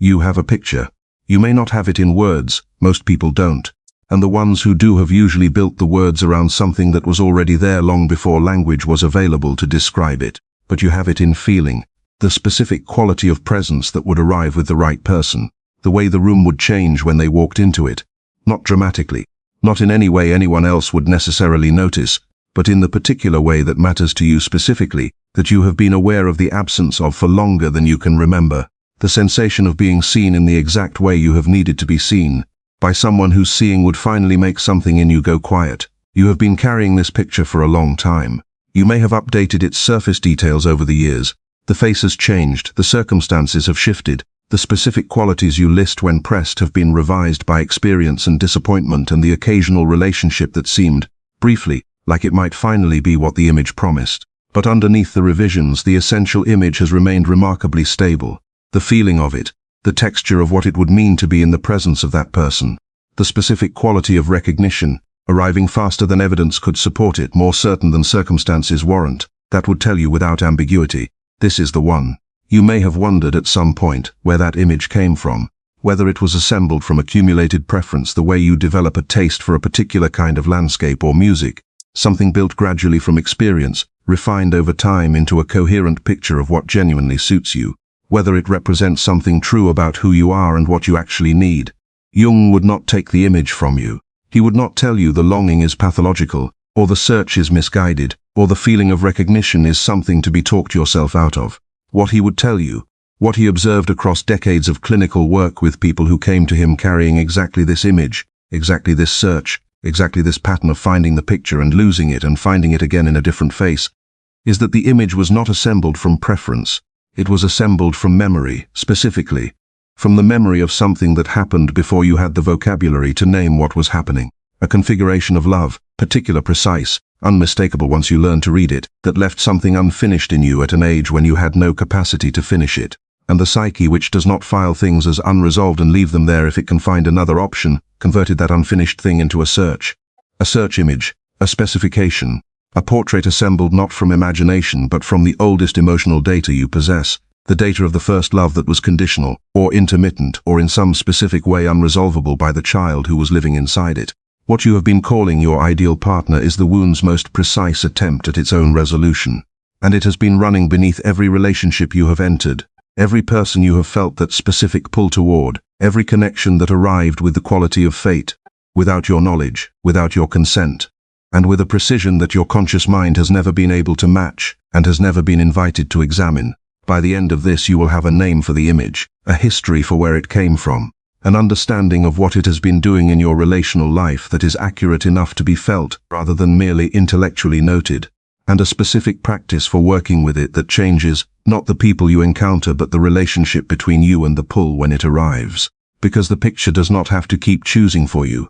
You have a picture. You may not have it in words, most people don't. And the ones who do have usually built the words around something that was already there long before language was available to describe it. But you have it in feeling, the specific quality of presence that would arrive with the right person, the way the room would change when they walked into it. Not dramatically, not in any way anyone else would necessarily notice, but in the particular way that matters to you specifically, that you have been aware of the absence of for longer than you can remember. The sensation of being seen in the exact way you have needed to be seen, by someone whose seeing would finally make something in you go quiet. You have been carrying this picture for a long time. You may have updated its surface details over the years. The face has changed, the circumstances have shifted, the specific qualities you list when pressed have been revised by experience and disappointment and the occasional relationship that seemed, briefly, like it might finally be what the image promised. But underneath the revisions, the essential image has remained remarkably stable. The feeling of it, the texture of what it would mean to be in the presence of that person, the specific quality of recognition, arriving faster than evidence could support it, more certain than circumstances warrant, that would tell you without ambiguity, this is the one. You may have wondered at some point where that image came from, whether it was assembled from accumulated preference the way you develop a taste for a particular kind of landscape or music, something built gradually from experience, refined over time into a coherent picture of what genuinely suits you, whether it represents something true about who you are and what you actually need. Jung would not take the image from you. He would not tell you the longing is pathological, or the search is misguided, or the feeling of recognition is something to be talked yourself out of. What he would tell you, what he observed across decades of clinical work with people who came to him carrying exactly this image, exactly this search, exactly this pattern of finding the picture and losing it and finding it again in a different face, is that the image was not assembled from preference. It was assembled from memory, specifically, from the memory of something that happened before you had the vocabulary to name what was happening. A configuration of love, particular, precise, unmistakable once you learned to read it, that left something unfinished in you at an age when you had no capacity to finish it. And the psyche which does not file things as unresolved and leave them there if it can find another option, converted that unfinished thing into a search image, a specification, a portrait assembled not from imagination but from the oldest emotional data you possess, the data of the first love that was conditional, or intermittent, or in some specific way unresolvable by the child who was living inside it. What you have been calling your ideal partner is the wound's most precise attempt at its own resolution, and it has been running beneath every relationship you have entered, every person you have felt that specific pull toward, every connection that arrived with the quality of fate, without your knowledge, without your consent, and with a precision that your conscious mind has never been able to match and has never been invited to examine. By the end of this you will have a name for the image, a history for where it came from, an understanding of what it has been doing in your relational life that is accurate enough to be felt rather than merely intellectually noted, and a specific practice for working with it that changes, not the people you encounter but the relationship between you and the pull when it arrives. Because the picture does not have to keep choosing for you.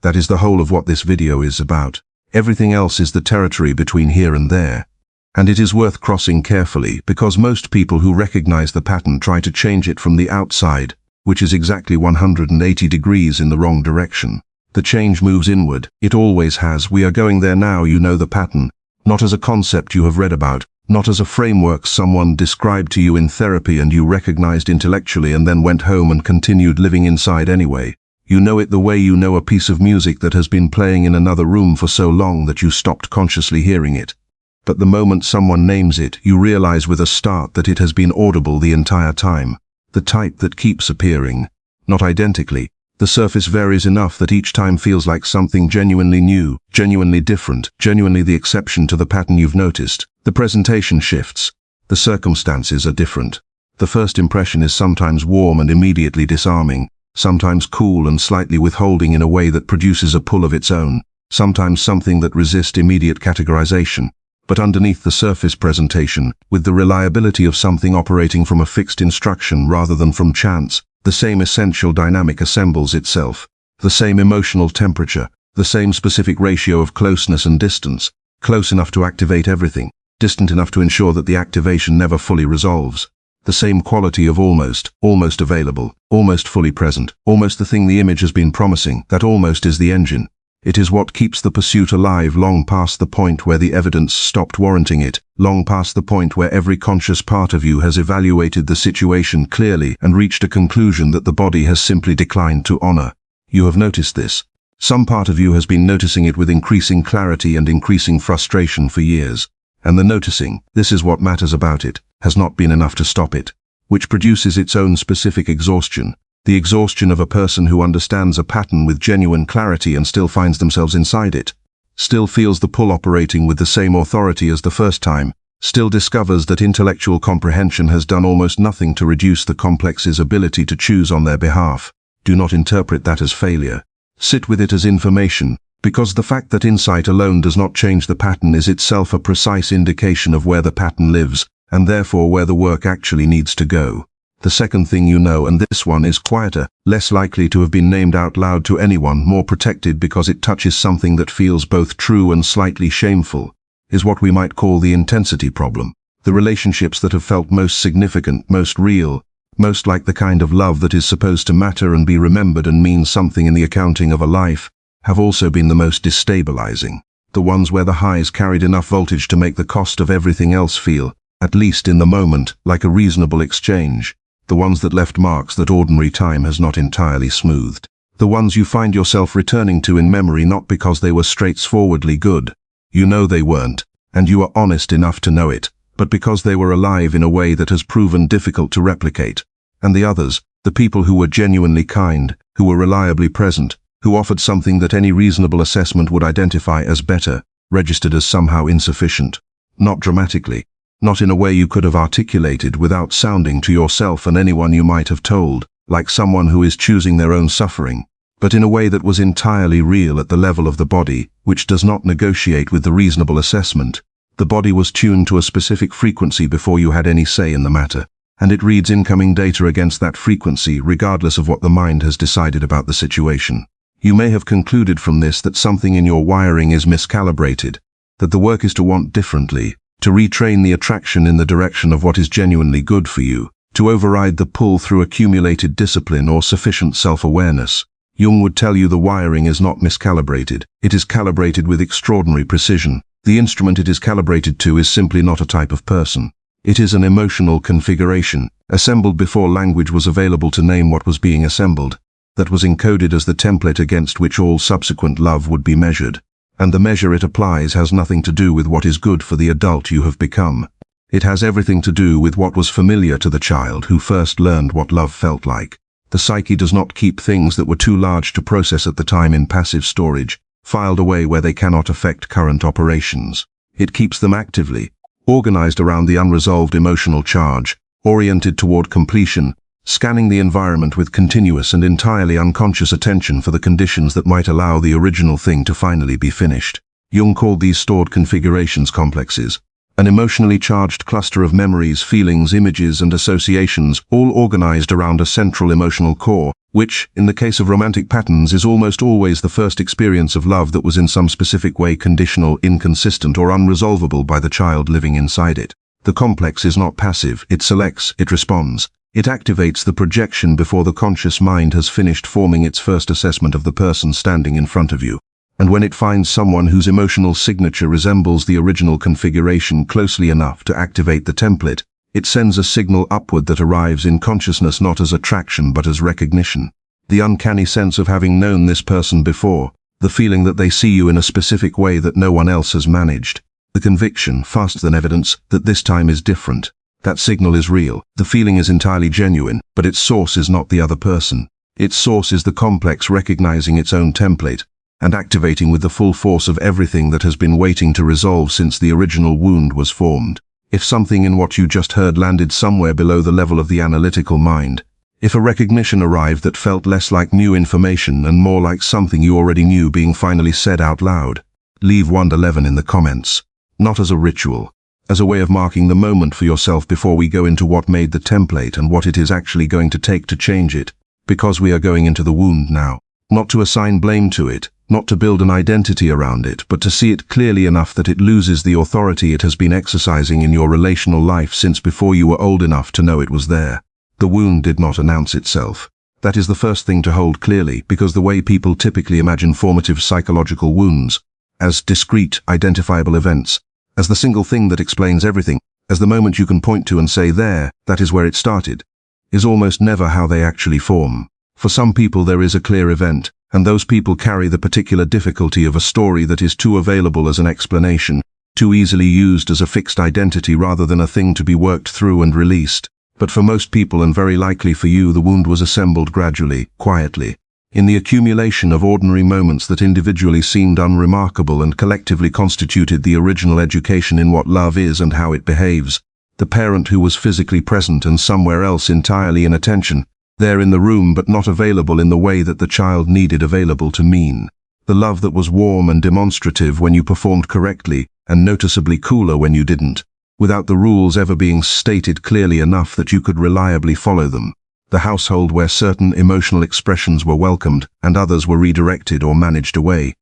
That is the whole of what this video is about. Everything else is the territory between here and there. And it is worth crossing carefully because most people who recognize the pattern try to change it from the outside, which is exactly 180 degrees in the wrong direction. The change moves inward. It always has. We are going there now. You know the pattern, not as a concept you have read about, not as a framework someone described to you in therapy and you recognized intellectually and then went home and continued living inside anyway. You know it the way you know a piece of music that has been playing in another room for so long that you stopped consciously hearing it. But the moment someone names it, you realize with a start that it has been audible the entire time. The type that keeps appearing. Not identically. The surface varies enough that each time feels like something genuinely new, genuinely different, genuinely the exception to the pattern you've noticed. The presentation shifts. The circumstances are different. The first impression is sometimes warm and immediately disarming, sometimes cool and slightly withholding in a way that produces a pull of its own, sometimes something that resists immediate categorization. But underneath the surface presentation, with the reliability of something operating from a fixed instruction rather than from chance, the same essential dynamic assembles itself, the same emotional temperature, the same specific ratio of closeness and distance, close enough to activate everything, distant enough to ensure that the activation never fully resolves, the same quality of almost available, almost fully present, almost the thing the image has been promising. That almost is the engine. It is what keeps the pursuit alive long past the point where the evidence stopped warranting it, long past the point where every conscious part of you has evaluated the situation clearly and reached a conclusion that the body has simply declined to honor. You have noticed this. Some part of you has been noticing it with increasing clarity and increasing frustration for years. And the noticing, this is what matters about it, has not been enough to stop it, which produces its own specific exhaustion. The exhaustion of a person who understands a pattern with genuine clarity and still finds themselves inside it, still feels the pull operating with the same authority as the first time, still discovers that intellectual comprehension has done almost nothing to reduce the complex's ability to choose on their behalf. Do not interpret that as failure. Sit with it as information, because the fact that insight alone does not change the pattern is itself a precise indication of where the pattern lives, and therefore where the work actually needs to go. The second thing you know, and this one is quieter, less likely to have been named out loud to anyone, more protected because it touches something that feels both true and slightly shameful, is what we might call the intensity problem. The relationships that have felt most significant, most real, most like the kind of love that is supposed to matter and be remembered and mean something in the accounting of a life, have also been the most destabilizing. The ones where the highs carried enough voltage to make the cost of everything else feel, at least in the moment, like a reasonable exchange. The ones that left marks that ordinary time has not entirely smoothed. The ones you find yourself returning to in memory not because they were straightforwardly good. You know they weren't, and you are honest enough to know it, but because they were alive in a way that has proven difficult to replicate. And the others, the people who were genuinely kind, who were reliably present, who offered something that any reasonable assessment would identify as better, registered as somehow insufficient. Not dramatically. Not in a way you could have articulated without sounding to yourself and anyone you might have told, like someone who is choosing their own suffering, but in a way that was entirely real at the level of the body, which does not negotiate with the reasonable assessment. The body was tuned to a specific frequency before you had any say in the matter, and it reads incoming data against that frequency regardless of what the mind has decided about the situation. You may have concluded from this that something in your wiring is miscalibrated, that the work is to want differently, to retrain the attraction in the direction of what is genuinely good for you, to override the pull through accumulated discipline or sufficient self-awareness. Jung would tell you the wiring is not miscalibrated, it is calibrated with extraordinary precision. The instrument it is calibrated to is simply not a type of person. It is an emotional configuration, assembled before language was available to name what was being assembled, that was encoded as the template against which all subsequent love would be measured. And the measure it applies has nothing to do with what is good for the adult you have become. It has everything to do with what was familiar to the child who first learned what love felt like. The psyche does not keep things that were too large to process at the time in passive storage, filed away where they cannot affect current operations. It keeps them actively, organized around the unresolved emotional charge, oriented toward completion, scanning the environment with continuous and entirely unconscious attention for the conditions that might allow the original thing to finally be finished. Jung called these stored configurations complexes, an emotionally charged cluster of memories, feelings, images, and associations, all organized around a central emotional core, which, in the case of romantic patterns, is almost always the first experience of love that was in some specific way conditional, inconsistent, or unresolvable by the child living inside it. The complex is not passive, it selects, it responds. It activates the projection before the conscious mind has finished forming its first assessment of the person standing in front of you. And when it finds someone whose emotional signature resembles the original configuration closely enough to activate the template, it sends a signal upward that arrives in consciousness not as attraction but as recognition. The uncanny sense of having known this person before, the feeling that they see you in a specific way that no one else has managed, the conviction, faster than evidence, that this time is different. That signal is real, the feeling is entirely genuine, but its source is not the other person. Its source is the complex recognizing its own template, and activating with the full force of everything that has been waiting to resolve since the original wound was formed. If something in what you just heard landed somewhere below the level of the analytical mind, if a recognition arrived that felt less like new information and more like something you already knew being finally said out loud, leave 111 in the comments. Not as a ritual, as a way of marking the moment for yourself before we go into what made the template and what it is actually going to take to change it, because we are going into the wound now. Not to assign blame to it, not to build an identity around it, but to see it clearly enough that it loses the authority it has been exercising in your relational life since before you were old enough to know it was there. The wound did not announce itself. That is the first thing to hold clearly, because the way people typically imagine formative psychological wounds, as discrete, identifiable events, as the single thing that explains everything, as the moment you can point to and say, there, that is where it started, is almost never how they actually form. For some people there is a clear event, and those people carry the particular difficulty of a story that is too available as an explanation, too easily used as a fixed identity rather than a thing to be worked through and released. But for most people, and very likely for you, the wound was assembled gradually, quietly, in the accumulation of ordinary moments that individually seemed unremarkable and collectively constituted the original education in what love is and how it behaves. The parent who was physically present and somewhere else entirely in attention, there in the room but not available in the way that the child needed available to mean. The love that was warm and demonstrative when you performed correctly and noticeably cooler when you didn't, without the rules ever being stated clearly enough that you could reliably follow them. The household where certain emotional expressions were welcomed and others were redirected or managed away.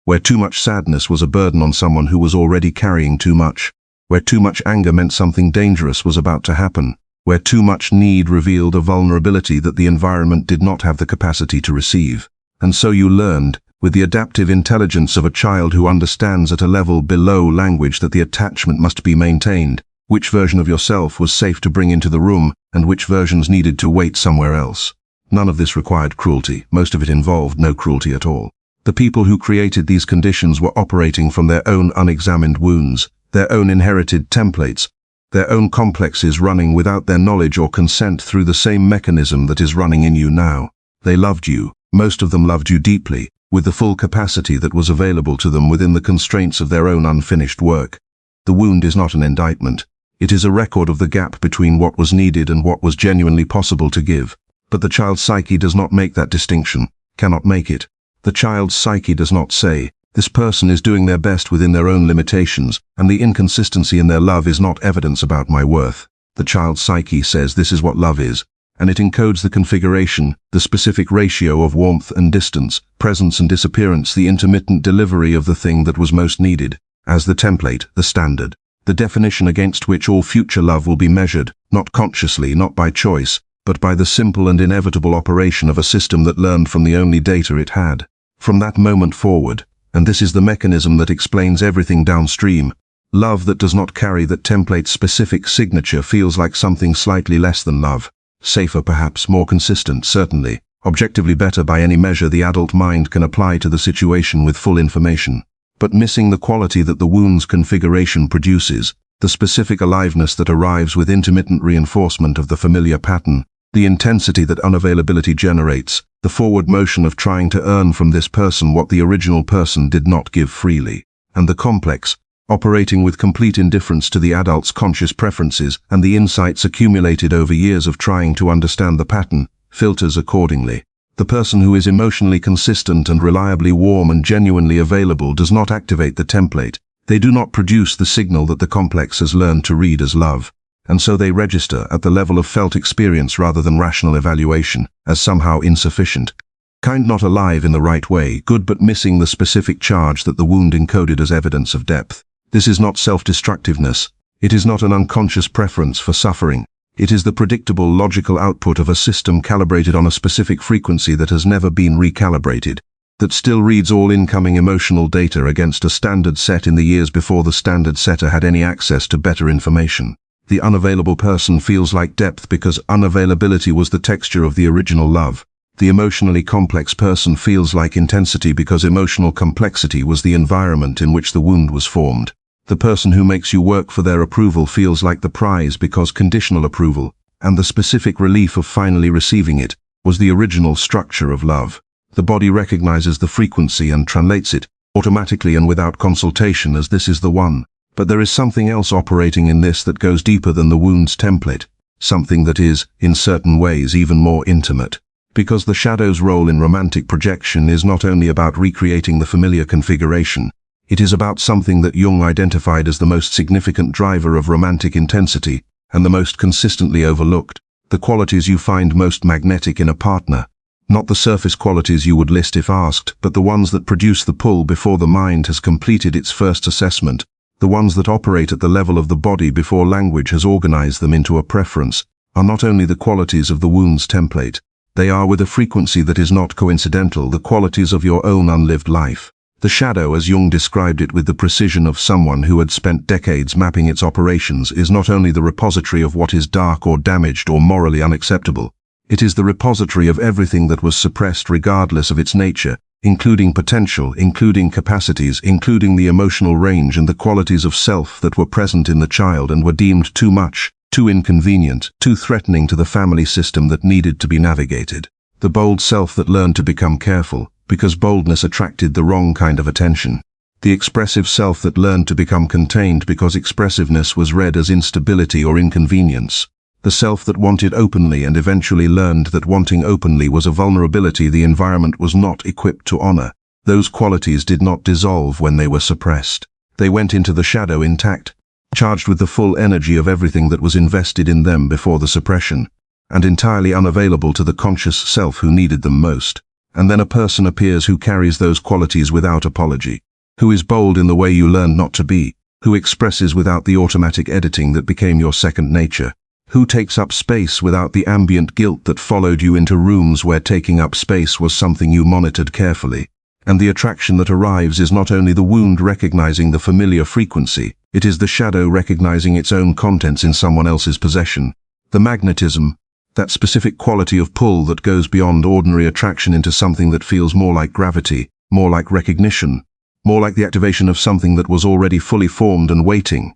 Where too much sadness was a burden on someone who was already carrying too much. Where too much anger meant something dangerous was about to happen. Where too much need revealed a vulnerability that the environment did not have the capacity to receive. And so you learned, with the adaptive intelligence of a child who understands at a level below language that the attachment must be maintained, which version of yourself was safe to bring into the room and which versions needed to wait somewhere else. None of this required cruelty. Most of it involved no cruelty at all. The people who created these conditions were operating from their own unexamined wounds, their own inherited templates, their own complexes running without their knowledge or consent through the same mechanism that is running in you now. They loved you. Most of them loved you deeply, with the full capacity that was available to them within the constraints of their own unfinished work. The wound is not an indictment. It is a record of the gap between what was needed and what was genuinely possible to give. But the child's psyche does not make that distinction, cannot make it. The child's psyche does not say, this person is doing their best within their own limitations, and the inconsistency in their love is not evidence about my worth. The child's psyche says this is what love is, and it encodes the configuration, the specific ratio of warmth and distance, presence and disappearance, the intermittent delivery of the thing that was most needed, as the template, the standard, the definition against which all future love will be measured, not consciously, not by choice, but by the simple and inevitable operation of a system that learned from the only data it had. From that moment forward, and this is the mechanism that explains everything downstream, love that does not carry that template's specific signature feels like something slightly less than love. Safer perhaps, more consistent, certainly, objectively better by any measure the adult mind can apply to the situation with full information, but missing the quality that the wound's configuration produces, the specific aliveness that arrives with intermittent reinforcement of the familiar pattern, the intensity that unavailability generates, the forward motion of trying to earn from this person what the original person did not give freely, and the complex, operating with complete indifference to the adult's conscious preferences and the insights accumulated over years of trying to understand the pattern, filters accordingly. The person who is emotionally consistent and reliably warm and genuinely available does not activate the template. They do not produce the signal that the complex has learned to read as love, and so they register at the level of felt experience rather than rational evaluation, as somehow insufficient. Kind not alive in the right way, good but missing the specific charge that the wound encoded as evidence of depth. This is not self-destructiveness. It is not an unconscious preference for suffering. It is the predictable, logical output of a system calibrated on a specific frequency that has never been recalibrated, that still reads all incoming emotional data against a standard set in the years before the standard setter had any access to better information. The unavailable person feels like depth because unavailability was the texture of the original love. The emotionally complex person feels like intensity because emotional complexity was the environment in which the wound was formed. The person who makes you work for their approval feels like the prize because conditional approval, and the specific relief of finally receiving it, was the original structure of love. The body recognizes the frequency and translates it, automatically and without consultation, as this is the one. But there is something else operating in this that goes deeper than the wound's template, something that is, in certain ways, even more intimate. Because the shadow's role in romantic projection is not only about recreating the familiar configuration, it is about something that Jung identified as the most significant driver of romantic intensity and the most consistently overlooked, the qualities you find most magnetic in a partner. Not the surface qualities you would list if asked, but the ones that produce the pull before the mind has completed its first assessment, the ones that operate at the level of the body before language has organized them into a preference, are not only the qualities of the wound's template. They are, with a frequency that is not coincidental, the qualities of your own unlived life. The shadow, as Jung described it with the precision of someone who had spent decades mapping its operations, is not only the repository of what is dark or damaged or morally unacceptable. It is the repository of everything that was suppressed regardless of its nature, including potential, including capacities, including the emotional range and the qualities of self that were present in the child and were deemed too much, too inconvenient, too threatening to the family system that needed to be navigated. The bold self that learned to become careful, because boldness attracted the wrong kind of attention. The expressive self that learned to become contained because expressiveness was read as instability or inconvenience. The self that wanted openly and eventually learned that wanting openly was a vulnerability the environment was not equipped to honor. Those qualities did not dissolve when they were suppressed. They went into the shadow intact, charged with the full energy of everything that was invested in them before the suppression, and entirely unavailable to the conscious self who needed them most. And then a person appears who carries those qualities without apology, who is bold in the way you learned not to be, who expresses without the automatic editing that became your second nature, who takes up space without the ambient guilt that followed you into rooms where taking up space was something you monitored carefully. And the attraction that arrives is not only the wound recognizing the familiar frequency, it is the shadow recognizing its own contents in someone else's possession. The magnetism, that specific quality of pull that goes beyond ordinary attraction into something that feels more like gravity, more like recognition, more like the activation of something that was already fully formed and waiting,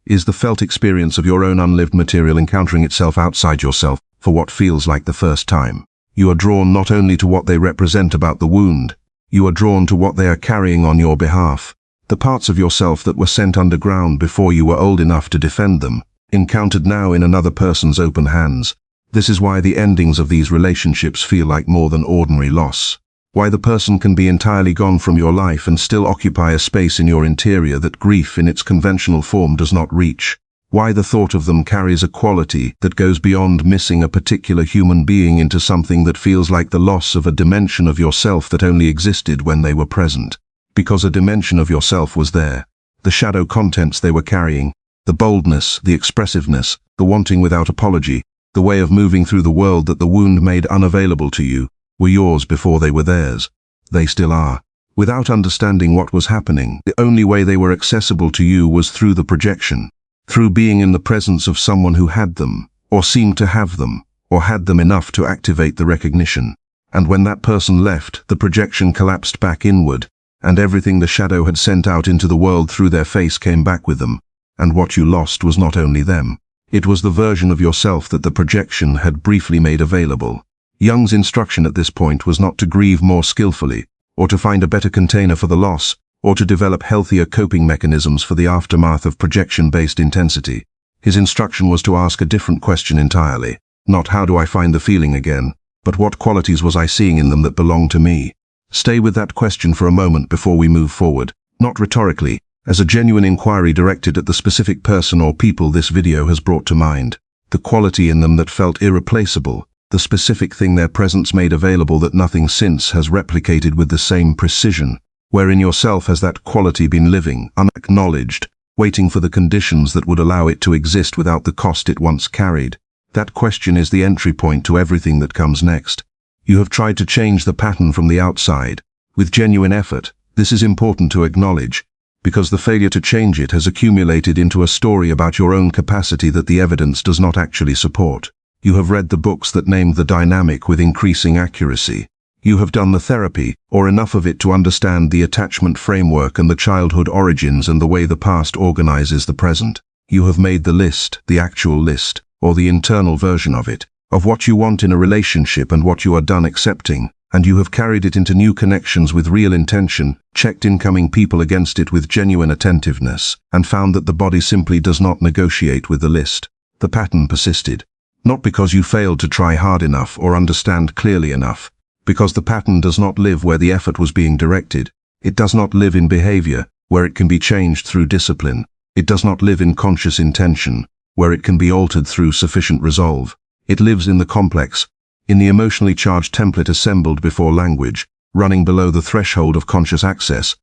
is the felt experience of your own unlived material encountering itself outside yourself for what feels like the first time. You are drawn not only to what they represent about the wound, you are drawn to what they are carrying on your behalf. The parts of yourself that were sent underground before you were old enough to defend them, encountered now in another person's open hands. This is why the endings of these relationships feel like more than ordinary loss. Why the person can be entirely gone from your life and still occupy a space in your interior that grief in its conventional form does not reach. Why the thought of them carries a quality that goes beyond missing a particular human being into something that feels like the loss of a dimension of yourself that only existed when they were present. Because a dimension of yourself was there. The shadow contents they were carrying, the boldness, the expressiveness, the wanting without apology, the way of moving through the world that the wound made unavailable to you, were yours before they were theirs. They still are. Without understanding what was happening, the only way they were accessible to you was through the projection, through being in the presence of someone who had them, or seemed to have them, or had them enough to activate the recognition. And when that person left, the projection collapsed back inward, and everything the shadow had sent out into the world through their face came back with them. And what you lost was not only them. It was the version of yourself that the projection had briefly made available. Jung's instruction at this point was not to grieve more skillfully, or to find a better container for the loss, or to develop healthier coping mechanisms for the aftermath of projection-based intensity. His instruction was to ask a different question entirely. Not how do I find the feeling again, but what qualities was I seeing in them that belonged to me? Stay with that question for a moment before we move forward, not rhetorically, as a genuine inquiry directed at the specific person or people this video has brought to mind. The quality in them that felt irreplaceable, the specific thing their presence made available that nothing since has replicated with the same precision. Where in yourself has that quality been living, unacknowledged, waiting for the conditions that would allow it to exist without the cost it once carried? That question is the entry point to everything that comes next. You have tried to change the pattern from the outside, with genuine effort. This is important to acknowledge, because the failure to change it has accumulated into a story about your own capacity that the evidence does not actually support. You have read the books that named the dynamic with increasing accuracy. You have done the therapy, or enough of it to understand the attachment framework and the childhood origins and the way the past organizes the present. You have made the list, the actual list, or the internal version of it, of what you want in a relationship and what you are done accepting, and you have carried it into new connections with real intention, checked incoming people against it with genuine attentiveness, and found that the body simply does not negotiate with the list. The pattern persisted. Not because you failed to try hard enough or understand clearly enough, because the pattern does not live where the effort was being directed. It does not live in behavior, where it can be changed through discipline. It does not live in conscious intention, where it can be altered through sufficient resolve. It lives in the complex, in the emotionally charged template assembled before language, running below the threshold of conscious access,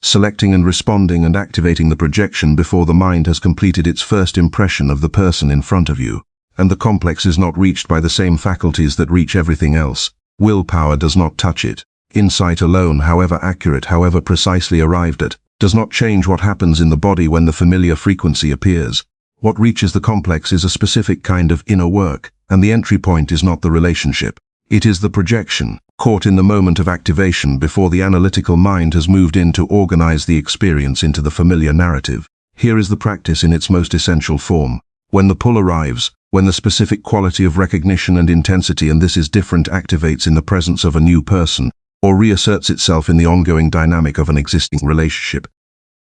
selecting and responding and activating the projection before the mind has completed its first impression of the person in front of you. and the complex is not reached by the same faculties that reach everything else. Willpower does not touch it. Insight alone, however accurate, however precisely arrived at, does not change what happens in the body when the familiar frequency appears. What reaches the complex is a specific kind of inner work, and the entry point is not the relationship. It is the projection, caught in the moment of activation before the analytical mind has moved in to organize the experience into the familiar narrative. Here is the practice in its most essential form. When the pull arrives, when the specific quality of recognition and intensity, and this is different, activates in the presence of a new person, or reasserts itself in the ongoing dynamic of an existing relationship,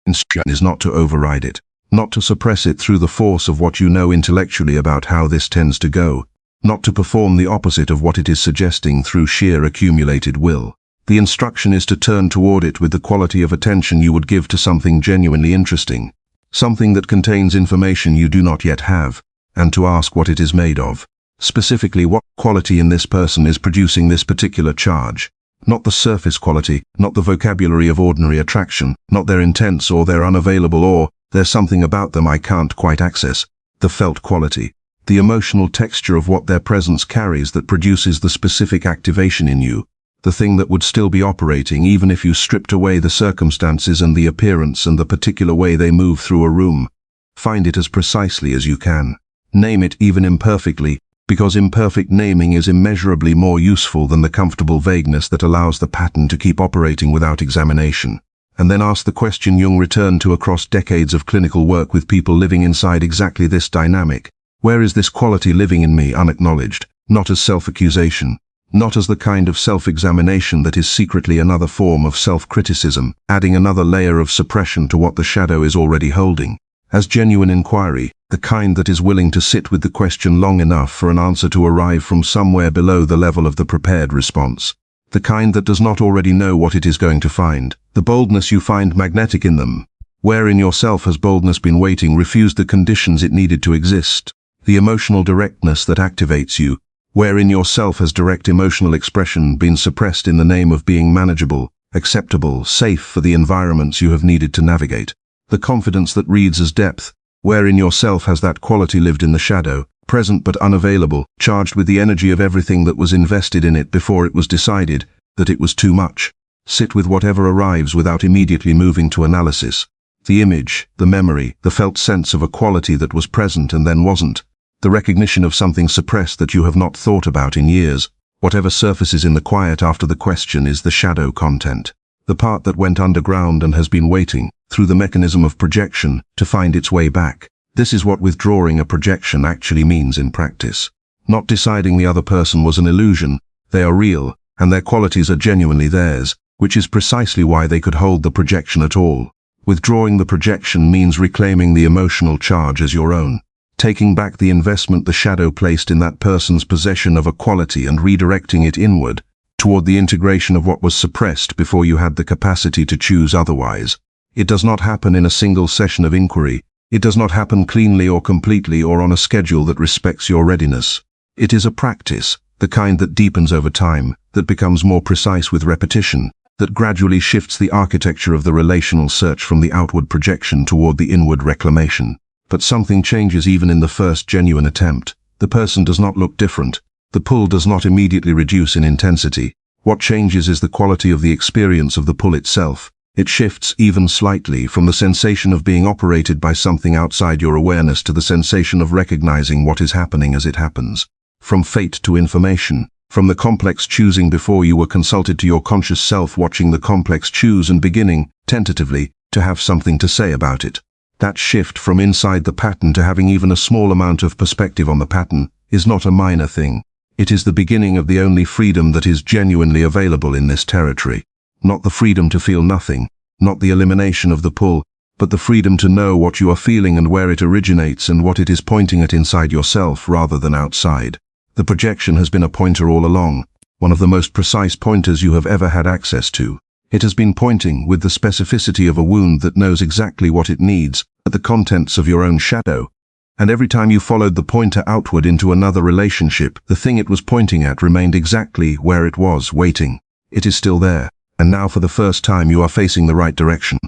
instruction is not to override it, not to suppress it through the force of what you know intellectually about how this tends to go, not to perform the opposite of what it is suggesting through sheer accumulated will. The instruction is to turn toward it with the quality of attention you would give to something genuinely interesting, something that contains information you do not yet have, and to ask what it is made of. Specifically, what quality in this person is producing this particular charge. Not the surface quality, not the vocabulary of ordinary attraction, not their intense or their unavailable or there's something about them I can't quite access. The felt quality, the emotional texture of what their presence carries that produces the specific activation in you, the thing that would still be operating even if you stripped away the circumstances and the appearance and the particular way they move through a room. Find it as precisely as you can. Name it even imperfectly, because imperfect naming is immeasurably more useful than the comfortable vagueness that allows the pattern to keep operating without examination. And then ask the question Jung returned to across decades of clinical work with people living inside exactly this dynamic. Where is this quality living in me unacknowledged, not as self-accusation, not as the kind of self-examination that is secretly another form of self-criticism, adding another layer of suppression to what the shadow is already holding, as genuine inquiry, the kind that is willing to sit with the question long enough for an answer to arrive from somewhere below the level of the prepared response, the kind that does not already know what it is going to find. The boldness you find magnetic in them. Where in yourself has boldness been waiting, refused the conditions it needed to exist? The emotional directness that activates you. Where in yourself has direct emotional expression been suppressed in the name of being manageable, acceptable, safe for the environments you have needed to navigate? The confidence that reads as depth. Where in yourself has that quality lived in the shadow, present but unavailable, charged with the energy of everything that was invested in it before it was decided that it was too much? Sit with whatever arrives without immediately moving to analysis. The image, the memory, the felt sense of a quality that was present and then wasn't. The recognition of something suppressed that you have not thought about in years. Whatever surfaces in the quiet after the question is the shadow content. The part that went underground and has been waiting, through the mechanism of projection, to find its way back. This is what withdrawing a projection actually means in practice. Not deciding the other person was an illusion. They are real, and their qualities are genuinely theirs, which is precisely why they could hold the projection at all. Withdrawing the projection means reclaiming the emotional charge as your own, taking back the investment the shadow placed in that person's possession of a quality and redirecting it inward, toward the integration of what was suppressed before you had the capacity to choose otherwise. It does not happen in a single session of inquiry. It does not happen cleanly or completely or on a schedule that respects your readiness. It is a practice, the kind that deepens over time, that becomes more precise with repetition, that gradually shifts the architecture of the relational search from the outward projection toward the inward reclamation. But something changes even in the first genuine attempt. The person does not look different. The pull does not immediately reduce in intensity. What changes is the quality of the experience of the pull itself. It shifts even slightly from the sensation of being operated by something outside your awareness to the sensation of recognizing what is happening as it happens. From fate to information. From the complex choosing before you were consulted to your conscious self watching the complex choose and beginning, tentatively, to have something to say about it. That shift from inside the pattern to having even a small amount of perspective on the pattern is not a minor thing. It is the beginning of the only freedom that is genuinely available in this territory. Not the freedom to feel nothing, not the elimination of the pull, but the freedom to know what you are feeling and where it originates and what it is pointing at inside yourself rather than outside. The projection has been a pointer all along, one of the most precise pointers you have ever had access to. It has been pointing with the specificity of a wound that knows exactly what it needs, at the contents of your own shadow. And every time you followed the pointer outward into another relationship, the thing it was pointing at remained exactly where it was, waiting. It is still there. And now for the first time you are facing the right direction.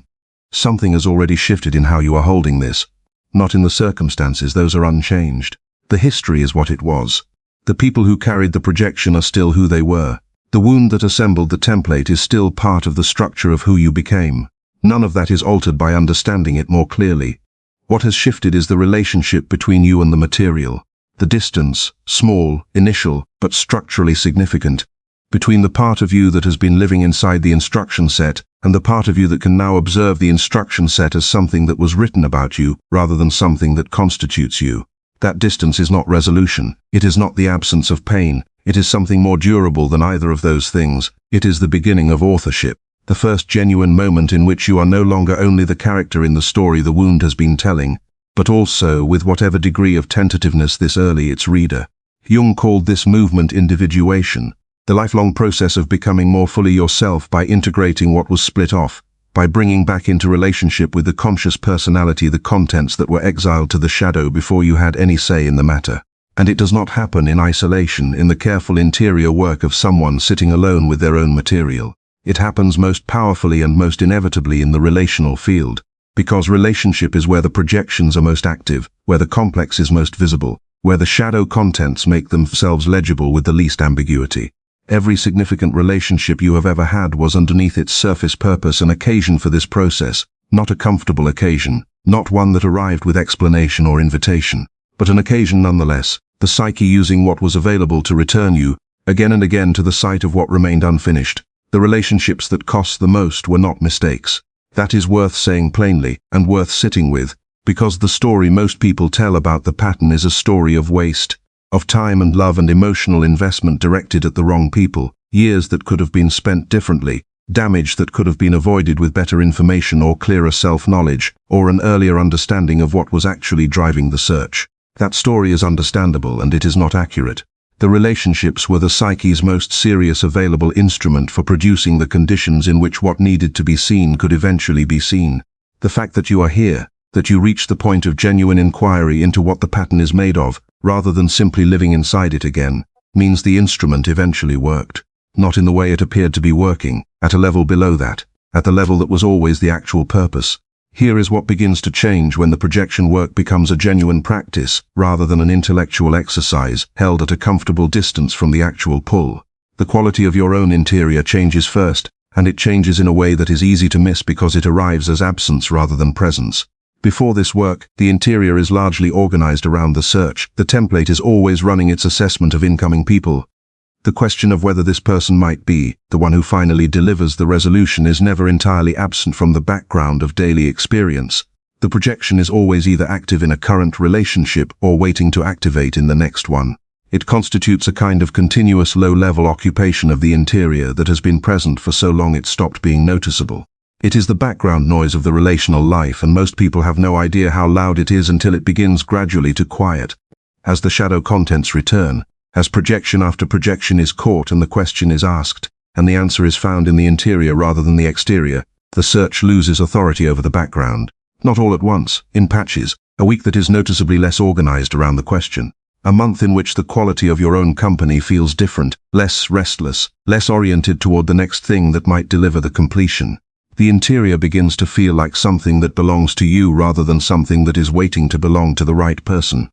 Something has already shifted in how you are holding this. Not in the circumstances, those are unchanged. The history is what it was. The people who carried the projection are still who they were. The wound that assembled the template is still part of the structure of who you became. None of that is altered by understanding it more clearly. What has shifted is the relationship between you and the material. The distance, small, initial, but structurally significant, between the part of you that has been living inside the instruction set and the part of you that can now observe the instruction set as something that was written about you rather than something that constitutes you. That distance is not resolution. It is not the absence of pain. It is something more durable than either of those things. It is the beginning of authorship, the first genuine moment in which you are no longer only the character in the story the wound has been telling, but also, with whatever degree of tentativeness this early, its reader. Jung called this movement individuation, the lifelong process of becoming more fully yourself by integrating what was split off, by bringing back into relationship with the conscious personality the contents that were exiled to the shadow before you had any say in the matter. And it does not happen in isolation, in the careful interior work of someone sitting alone with their own material. It happens most powerfully and most inevitably in the relational field, because relationship is where the projections are most active, where the complex is most visible, where the shadow contents make themselves legible with the least ambiguity. Every significant relationship you have ever had was underneath its surface purpose an occasion for this process, not a comfortable occasion, not one that arrived with explanation or invitation, but an occasion nonetheless, the psyche using what was available to return you, again and again, to the site of what remained unfinished. The relationships that cost the most were not mistakes. That is worth saying plainly, and worth sitting with, because the story most people tell about the pattern is a story of waste, of time and love and emotional investment directed at the wrong people, years that could have been spent differently, damage that could have been avoided with better information or clearer self-knowledge, or an earlier understanding of what was actually driving the search. That story is understandable, and it is not accurate. The relationships were the psyche's most serious available instrument for producing the conditions in which what needed to be seen could eventually be seen. The fact that you are here, that you reach the point of genuine inquiry into what the pattern is made of, rather than simply living inside it again, means the instrument eventually worked. Not in the way it appeared to be working, at a level below that, at the level that was always the actual purpose. Here is what begins to change when the projection work becomes a genuine practice, rather than an intellectual exercise held at a comfortable distance from the actual pull. The quality of your own interior changes first, and it changes in a way that is easy to miss because it arrives as absence rather than presence. Before this work, the interior is largely organized around the search. The template is always running its assessment of incoming people. The question of whether this person might be the one who finally delivers the resolution is never entirely absent from the background of daily experience. The projection is always either active in a current relationship or waiting to activate in the next one. It constitutes a kind of continuous low-level occupation of the interior that has been present for so long it stopped being noticeable. It is the background noise of the relational life, and most people have no idea how loud it is until it begins gradually to quiet. As the shadow contents return, as projection after projection is caught and the question is asked, and the answer is found in the interior rather than the exterior, the search loses authority over the background. Not all at once, in patches, a week that is noticeably less organized around the question. A month in which the quality of your own company feels different, less restless, less oriented toward the next thing that might deliver the completion. The interior begins to feel like something that belongs to you rather than something that is waiting to belong to the right person.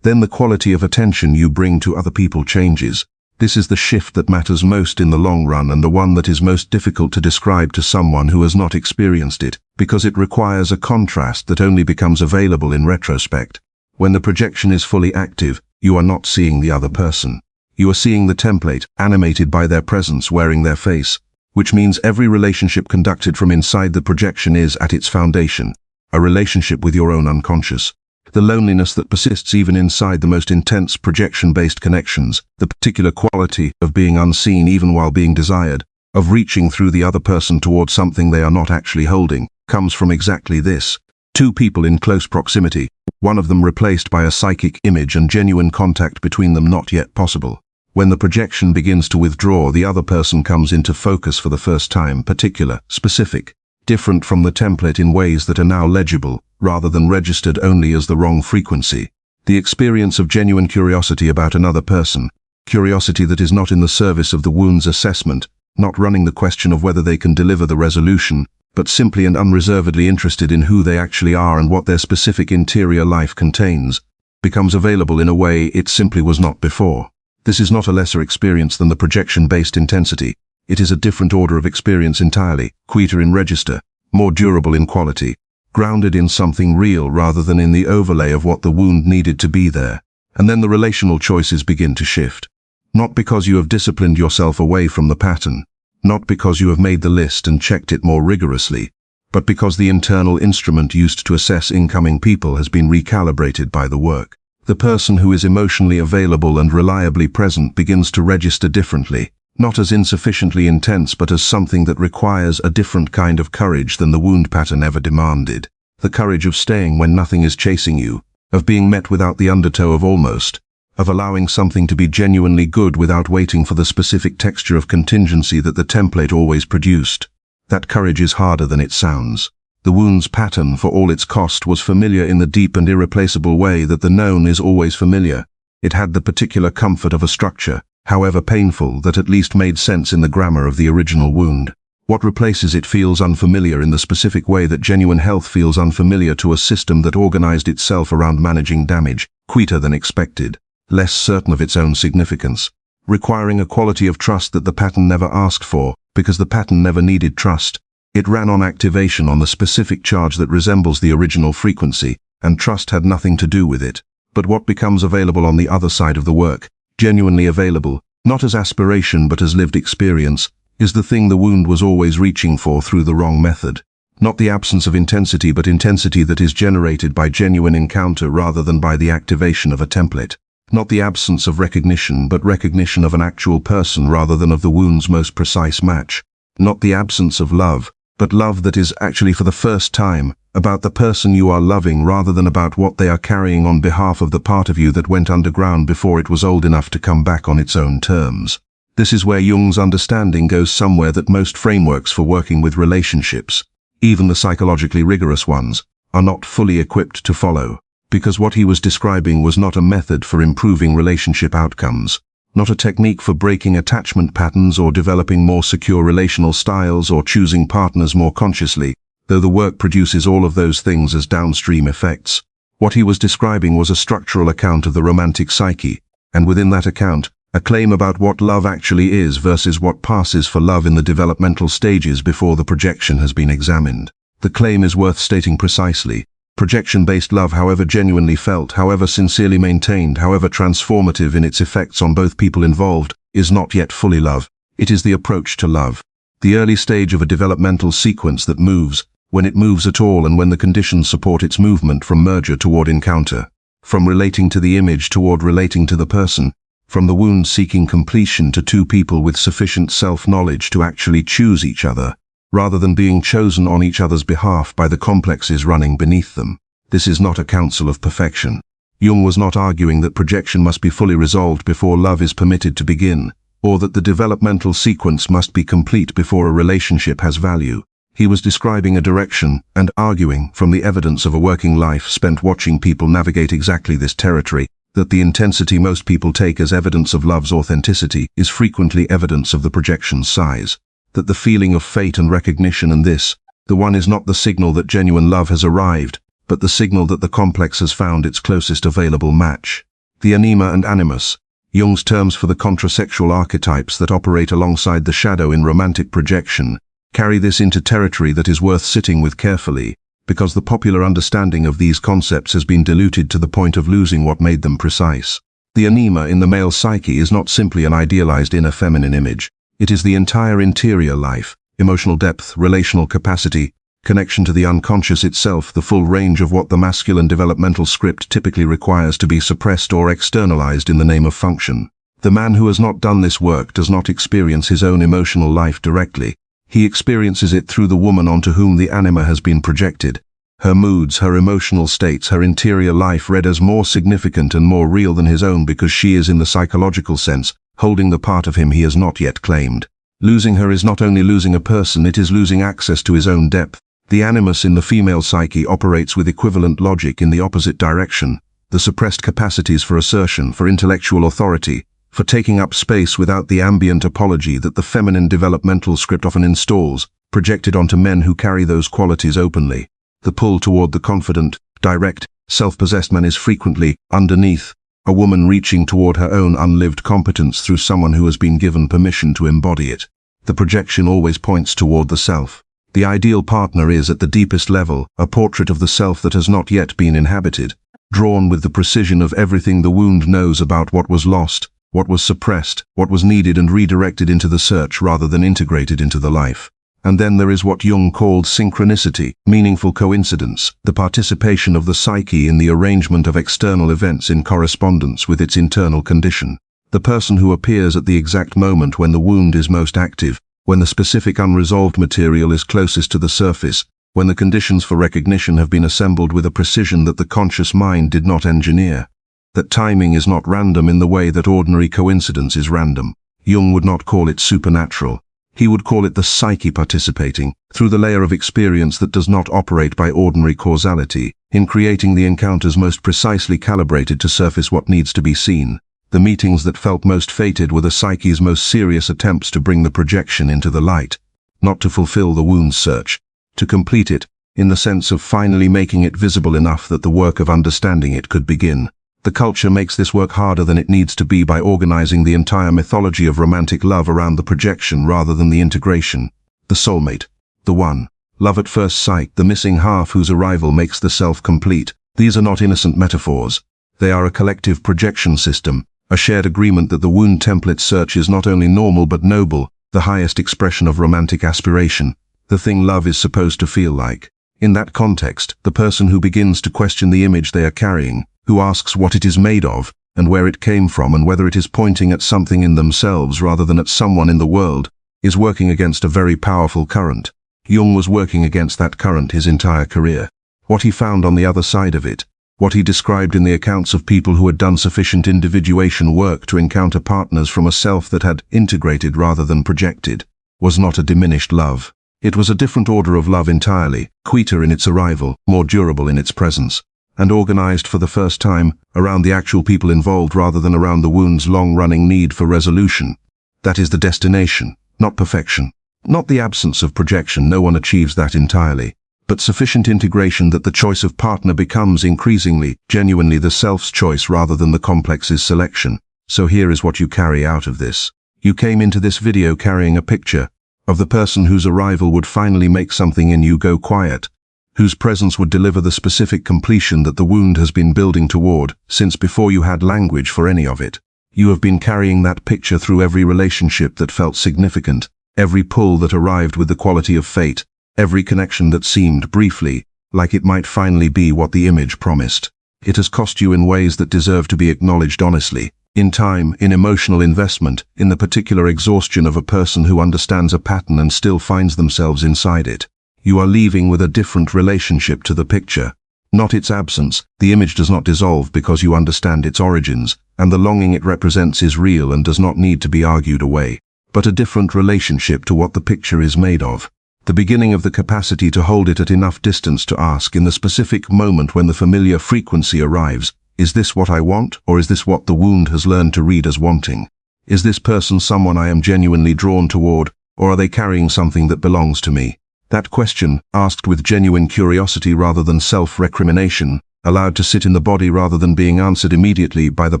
Then the quality of attention you bring to other people changes. This is the shift that matters most in the long run, and the one that is most difficult to describe to someone who has not experienced it, because it requires a contrast that only becomes available in retrospect. When the projection is fully active, you are not seeing the other person. You are seeing the template, animated by their presence, wearing their face, which means every relationship conducted from inside the projection is, at its foundation, a relationship with your own unconscious. The loneliness that persists even inside the most intense projection-based connections, the particular quality of being unseen even while being desired, of reaching through the other person towards something they are not actually holding, comes from exactly this. Two people in close proximity, one of them replaced by a psychic image and genuine contact between them not yet possible. When the projection begins to withdraw, the other person comes into focus for the first time, particular, specific, different from the template in ways that are now legible, rather than registered only as the wrong frequency. The experience of genuine curiosity about another person, curiosity that is not in the service of the wound's assessment, not running the question of whether they can deliver the resolution, but simply and unreservedly interested in who they actually are and what their specific interior life contains. becomes available in a way it simply was not before. This is not a lesser experience than the projection-based intensity. It is a different order of experience entirely, quicker in register, more durable in quality, grounded in something real rather than in the overlay of what the wound needed to be there. And then the relational choices begin to shift. Not because you have disciplined yourself away from the pattern, not because you have made the list and checked it more rigorously, but because the internal instrument used to assess incoming people has been recalibrated by the work. The person who is emotionally available and reliably present begins to register differently, not as insufficiently intense but as something that requires a different kind of courage than the wound pattern ever demanded. The courage of staying when nothing is chasing you, of being met without the undertow of almost, of allowing something to be genuinely good without waiting for the specific texture of contingency that the template always produced. That courage is harder than it sounds. The wound's pattern, for all its cost, was familiar in the deep and irreplaceable way that the known is always familiar. It had the particular comfort of a structure, however painful, that at least made sense in the grammar of the original wound. What replaces it feels unfamiliar in the specific way that genuine health feels unfamiliar to a system that organized itself around managing damage, quicker than expected, less certain of its own significance, requiring a quality of trust that the pattern never asked for, because the pattern never needed trust. It ran on activation on the specific charge that resembles the original frequency, and trust had nothing to do with it. But what becomes available on the other side of the work, genuinely available, not as aspiration but as lived experience, is the thing the wound was always reaching for through the wrong method. Not the absence of intensity but intensity that is generated by genuine encounter rather than by the activation of a template. Not the absence of recognition but recognition of an actual person rather than of the wound's most precise match. Not the absence of love, but love that is actually for the first time about the person you are loving rather than about what they are carrying on behalf of the part of you that went underground before it was old enough to come back on its own terms. This is where Jung's understanding goes somewhere that most frameworks for working with relationships, even the psychologically rigorous ones, are not fully equipped to follow, because what he was describing was not a method for improving relationship outcomes, not a technique for breaking attachment patterns or developing more secure relational styles or choosing partners more consciously, though the work produces all of those things as downstream effects. What he was describing was a structural account of the romantic psyche, and within that account, a claim about what love actually is versus what passes for love in the developmental stages before the projection has been examined. The claim is worth stating precisely. Projection-based love, however genuinely felt, however sincerely maintained, however transformative in its effects on both people involved, is not yet fully love. It is the approach to love, the early stage of a developmental sequence that moves, when it moves at all and when the conditions support its movement from merger toward encounter, from relating to the image toward relating to the person, from the wound seeking completion to two people with sufficient self-knowledge to actually choose each other, rather than being chosen on each other's behalf by the complexes running beneath them. This is not a counsel of perfection. Jung was not arguing that projection must be fully resolved before love is permitted to begin, or that the developmental sequence must be complete before a relationship has value. He was describing a direction and arguing from the evidence of a working life spent watching people navigate exactly this territory, that the intensity most people take as evidence of love's authenticity is frequently evidence of the projection's size. That the feeling of fate and recognition and this, the one is not the signal that genuine love has arrived, but the signal that the complex has found its closest available match. The anima and animus, Jung's terms for the contrasexual archetypes that operate alongside the shadow in romantic projection, carry this into territory that is worth sitting with carefully, because the popular understanding of these concepts has been diluted to the point of losing what made them precise. The anima in the male psyche is not simply an idealized inner feminine image. It is the entire interior life, emotional depth, relational capacity, connection to the unconscious itself, the full range of what the masculine developmental script typically requires to be suppressed or externalized in the name of function. The man who has not done this work does not experience his own emotional life directly. He experiences it through the woman onto whom the anima has been projected. Her moods, her emotional states, her interior life read as more significant and more real than his own because she is, in the psychological sense, holding the part of him he has not yet claimed. Losing her is not only losing a person, it is losing access to his own depth. The animus in the female psyche operates with equivalent logic in the opposite direction. The suppressed capacities for assertion, for intellectual authority, for taking up space without the ambient apology that the feminine developmental script often installs, projected onto men who carry those qualities openly. The pull toward the confident, direct, Self-possessed man is frequently, underneath, a woman reaching toward her own unlived competence through someone who has been given permission to embody it. The projection always points toward the self. The ideal partner is, at the deepest level, a portrait of the self that has not yet been inhabited, drawn with the precision of everything the wound knows about what was lost, what was suppressed, what was needed, and redirected into the search rather than integrated into the life. And then there is what Jung called synchronicity, meaningful coincidence, the participation of the psyche in the arrangement of external events in correspondence with its internal condition. The person who appears at the exact moment when the wound is most active, when the specific unresolved material is closest to the surface, when the conditions for recognition have been assembled with a precision that the conscious mind did not engineer. That timing is not random in the way that ordinary coincidence is random. Jung would not call it supernatural. He would call it the psyche participating, through the layer of experience that does not operate by ordinary causality, in creating the encounters most precisely calibrated to surface what needs to be seen. The meetings that felt most fated were the psyche's most serious attempts to bring the projection into the light, not to fulfill the wound's search, to complete it, in the sense of finally making it visible enough that the work of understanding it could begin. The culture makes this work harder than it needs to be by organizing the entire mythology of romantic love around the projection rather than the integration. The soulmate, the one, love at first sight, the missing half whose arrival makes the self complete. These are not innocent metaphors. They are a collective projection system, a shared agreement that the wound template search is not only normal but noble, the highest expression of romantic aspiration, the thing love is supposed to feel like. In that context, the person who begins to question the image they are carrying, who asks what it is made of, and where it came from, and whether it is pointing at something in themselves rather than at someone in the world, is working against a very powerful current. Jung was working against that current his entire career. What he found on the other side of it, what he described in the accounts of people who had done sufficient individuation work to encounter partners from a self that had integrated rather than projected, was not a diminished love. It was a different order of love entirely, quicker in its arrival, more durable in its presence, and organized for the first time around the actual people involved rather than around the wound's long-running need for resolution. That is the destination, not perfection. Not the absence of projection, no one achieves that entirely, but sufficient integration that the choice of partner becomes increasingly, genuinely the self's choice rather than the complex's selection. So here is what you carry out of this. You came into this video carrying a picture of the person whose arrival would finally make something in you go quiet, whose presence would deliver the specific completion that the wound has been building toward, since before you had language for any of it. You have been carrying that picture through every relationship that felt significant, every pull that arrived with the quality of fate, every connection that seemed, briefly, like it might finally be what the image promised. It has cost you in ways that deserve to be acknowledged honestly, in time, in emotional investment, in the particular exhaustion of a person who understands a pattern and still finds themselves inside it. You are leaving with a different relationship to the picture. Not its absence. The image does not dissolve because you understand its origins, and the longing it represents is real and does not need to be argued away, but a different relationship to what the picture is made of. The beginning of the capacity to hold it at enough distance to ask in the specific moment when the familiar frequency arrives, is this what I want, or is this what the wound has learned to read as wanting? Is this person someone I am genuinely drawn toward, or are they carrying something that belongs to me? That question, asked with genuine curiosity rather than self-recrimination, allowed to sit in the body rather than being answered immediately by the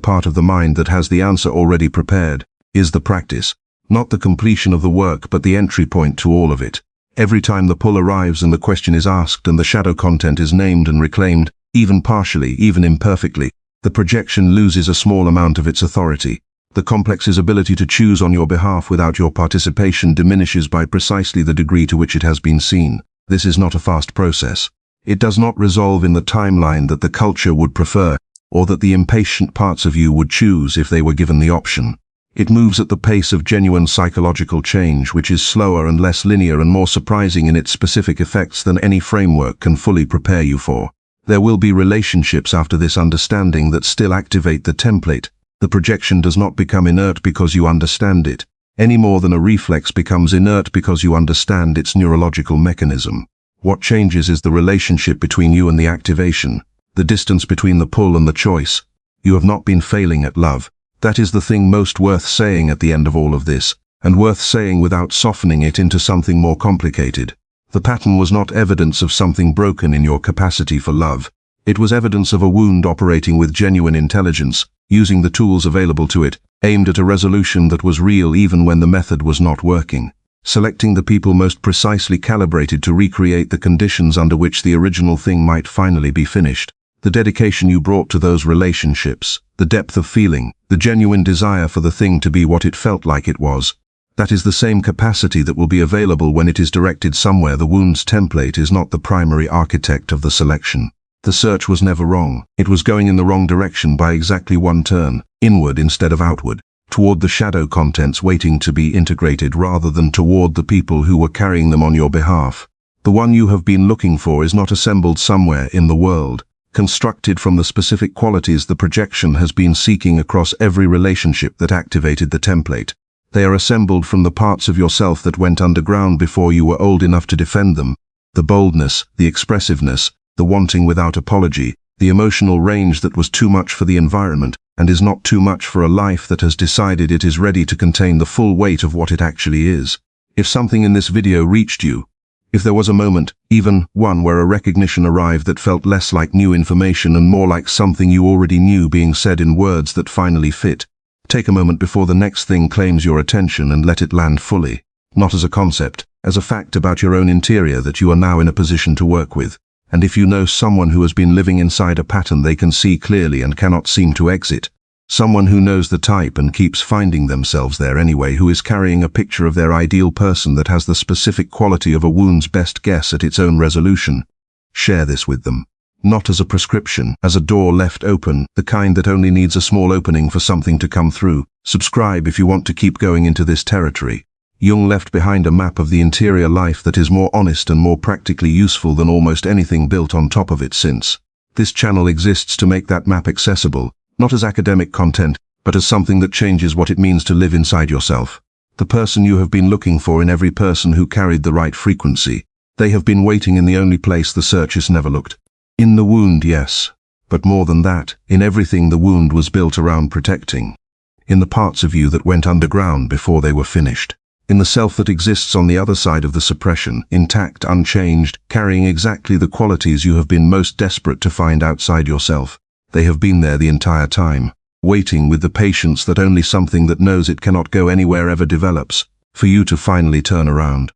part of the mind that has the answer already prepared, is the practice. Not the completion of the work but the entry point to all of it. Every time the pull arrives and the question is asked and the shadow content is named and reclaimed, even partially, even imperfectly, the projection loses a small amount of its authority. The complex's ability to choose on your behalf without your participation diminishes by precisely the degree to which it has been seen. This is not a fast process. It does not resolve in the timeline that the culture would prefer, or that the impatient parts of you would choose if they were given the option. It moves at the pace of genuine psychological change, which is slower and less linear and more surprising in its specific effects than any framework can fully prepare you for. There will be relationships after this understanding that still activate the template. The projection does not become inert because you understand it, any more than a reflex becomes inert because you understand its neurological mechanism. What changes is the relationship between you and the activation, the distance between the pull and the choice. You have not been failing at love. That is the thing most worth saying at the end of all of this, and worth saying without softening it into something more complicated. The pattern was not evidence of something broken in your capacity for love. It was evidence of a wound operating with genuine intelligence, using the tools available to it, aimed at a resolution that was real even when the method was not working. Selecting the people most precisely calibrated to recreate the conditions under which the original thing might finally be finished. The dedication you brought to those relationships, the depth of feeling, the genuine desire for the thing to be what it felt like it was. That is the same capacity that will be available when it is directed somewhere. The wound's template is not the primary architect of the selection. The search was never wrong. It was going in the wrong direction by exactly one turn, inward instead of outward, toward the shadow contents waiting to be integrated rather than toward the people who were carrying them on your behalf. The one you have been looking for is not assembled somewhere in the world, constructed from the specific qualities the projection has been seeking across every relationship that activated the template. They are assembled from the parts of yourself that went underground before you were old enough to defend them. The boldness, the expressiveness, the wanting without apology, the emotional range that was too much for the environment and is not too much for a life that has decided it is ready to contain the full weight of what it actually is. If something in this video reached you, if there was a moment, even one where a recognition arrived that felt less like new information and more like something you already knew being said in words that finally fit, take a moment before the next thing claims your attention and let it land fully, not as a concept, as a fact about your own interior that you are now in a position to work with. And if you know someone who has been living inside a pattern they can see clearly and cannot seem to exit, someone who knows the type and keeps finding themselves there anyway, who is carrying a picture of their ideal person that has the specific quality of a wound's best guess at its own resolution, share this with them. Not as a prescription, as a door left open, the kind that only needs a small opening for something to come through. Subscribe if you want to keep going into this territory. Jung left behind a map of the interior life that is more honest and more practically useful than almost anything built on top of it since. This channel exists to make that map accessible, not as academic content, but as something that changes what it means to live inside yourself. The person you have been looking for in every person who carried the right frequency. They have been waiting in the only place the search has never looked. In the wound, yes. But more than that, in everything the wound was built around protecting. In the parts of you that went underground before they were finished. In the self that exists on the other side of the suppression, intact, unchanged, carrying exactly the qualities you have been most desperate to find outside yourself. They have been there the entire time, waiting with the patience that only something that knows it cannot go anywhere ever develops, for you to finally turn around.